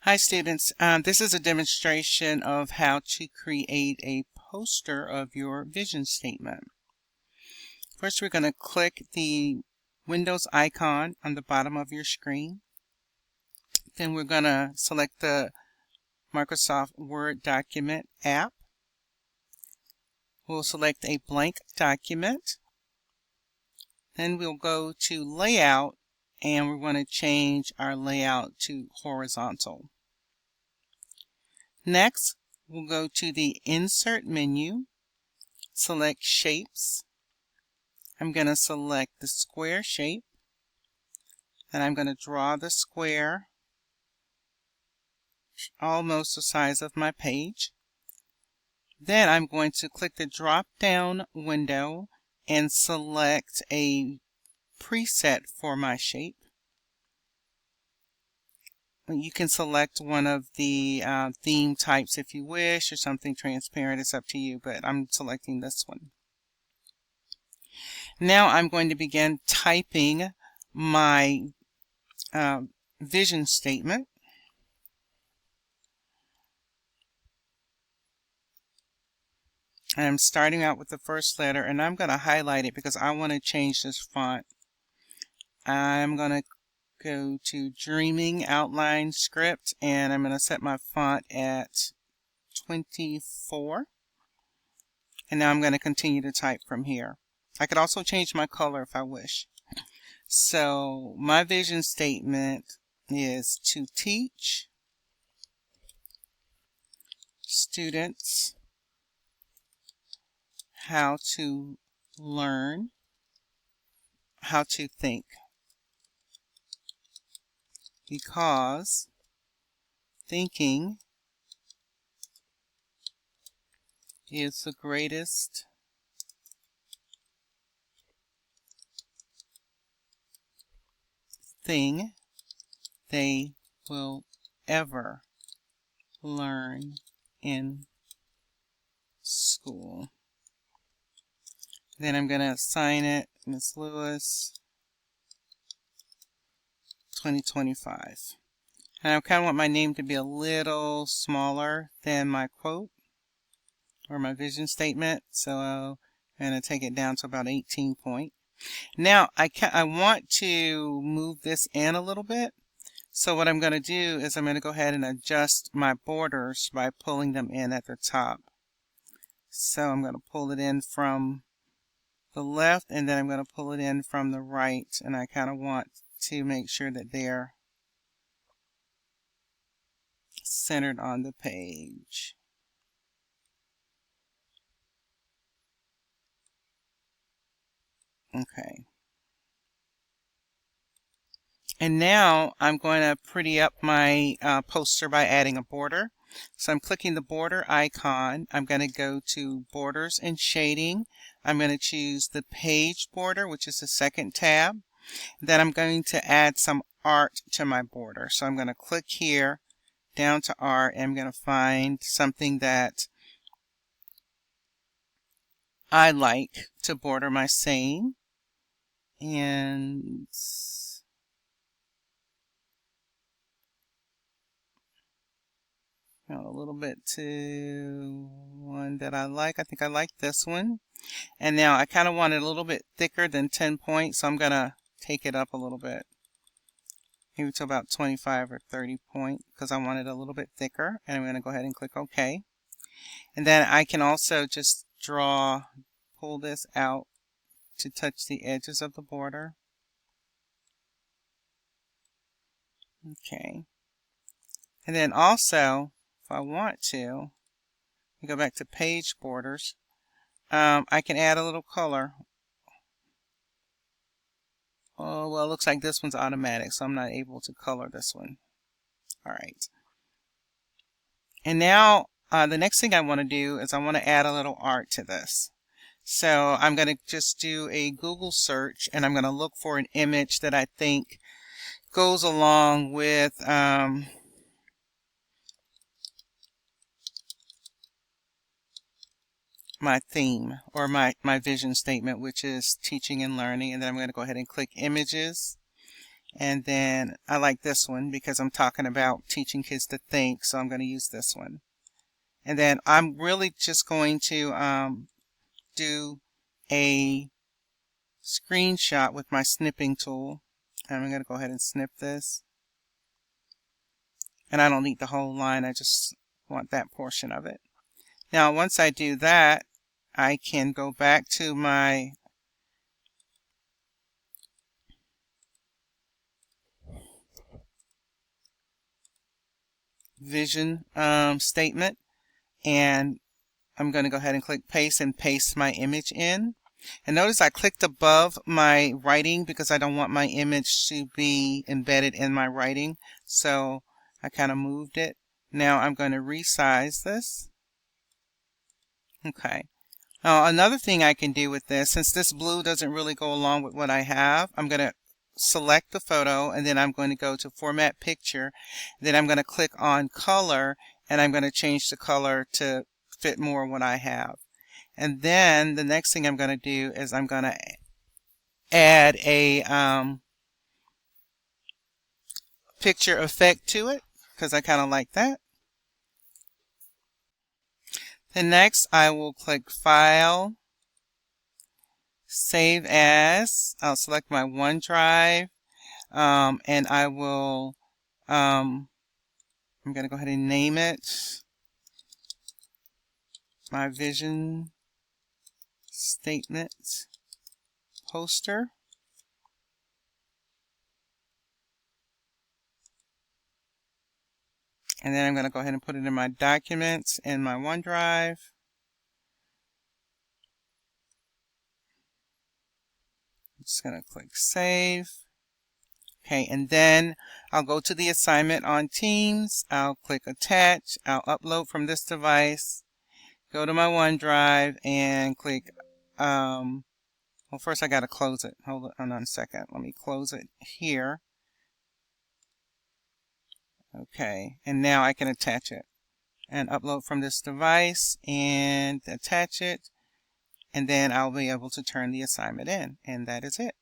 Hi students, this is a demonstration of how to create a poster of your vision statement. First we're going to click the Windows icon on the bottom of your screen. Then we're going to select the Microsoft Word document app. We'll select a blank document. Then we'll go to Layout and we're going to change our layout to horizontal. Next, we'll go to the Insert menu, select Shapes. I'm going to select the square shape, and I'm going to draw the square almost the size of my page. Then I'm going to click the drop down window and select a preset for my shape. You can select one of the theme types if you wish, or something transparent. It's up to you, but I'm selecting this one. Now I'm going to begin typing my vision statement. I'm starting out with the first letter, and I'm going to highlight it because I want to change this font. I'm going to go to Dreaming Outline Script, and I'm going to set my font at 24. And now I'm going to continue to type from here. I could also change my color if I wish. So my vision statement is to teach students how to learn how to think, because thinking is the greatest thing they will ever learn in school. Then I'm going to sign it, Miss Lewis, 2025. And I kind of want my name to be a little smaller than my quote or my vision statement, so I'm going to take it down to about 18 point. Now I want to move this in a little bit. So what I'm going to do is I'm going to go ahead and adjust my borders by pulling them in at the top. So I'm going to pull it in from the left, and then I'm going to pull it in from the right, and I kind of want to make sure that they're centered on the page. Okay. And now I'm going to pretty up my poster by adding a border. So I'm clicking the border icon. I'm going to go to Borders and Shading. I'm going to choose the page border, which is the second tab. Then I'm going to add some art to my border. So I'm going to click here down to art, and I'm going to find something that I like to border my saying. And a little bit to one that I like. I think I like this one. And now I kind of want it a little bit thicker than 10 points, so I'm going to take it up a little bit. Maybe to about 25 or 30 point, because I want it a little bit thicker. And I'm going to go ahead and click OK. And then I can also just pull this out to touch the edges of the border. Okay. And then also, if I want to, go back to page borders. I can add a little color. Oh, well, it looks like this one's automatic, so I'm not able to color this one. All right. And now the next thing I want to do is I want to add a little art to this. So I'm going to just do a Google search, and I'm going to look for an image that I think goes along with my theme or my vision statement, which is teaching and learning. And then I'm going to go ahead and click images. And then I like this one because I'm talking about teaching kids to think, so I'm going to use this one. And then I'm really just going to do a screenshot with my snipping tool. And I'm going to go ahead and snip this. And I don't need the whole line, I just want that portion of it. Now once I do that, I can go back to my vision statement, and I'm going to go ahead and click paste and paste my image in. And notice I clicked above my writing because I don't want my image to be embedded in my writing. So I kind of moved it. Now I'm going to resize this. Okay. Now another thing I can do with this, since this blue doesn't really go along with what I have, I'm going to select the photo and then I'm going to go to Format Picture. Then I'm going to click on Color and I'm going to change the color to fit more what I have. And then the next thing I'm going to do is I'm going to add a picture effect to it because I kind of like that. Then next I will click File, Save As. I'll select my OneDrive and I will I'm going to go ahead and name it my vision statement poster. And then I'm going to go ahead and put it in my documents in my OneDrive. I'm just going to click Save. Okay, and then I'll go to the assignment on Teams. I'll click Attach. I'll upload from this device. Go to my OneDrive and click, well, first I got to close it. Hold on a second. Let me close it here. Okay, and now I can attach it and upload from this device and attach it, and then I'll be able to turn the assignment in, and that is it.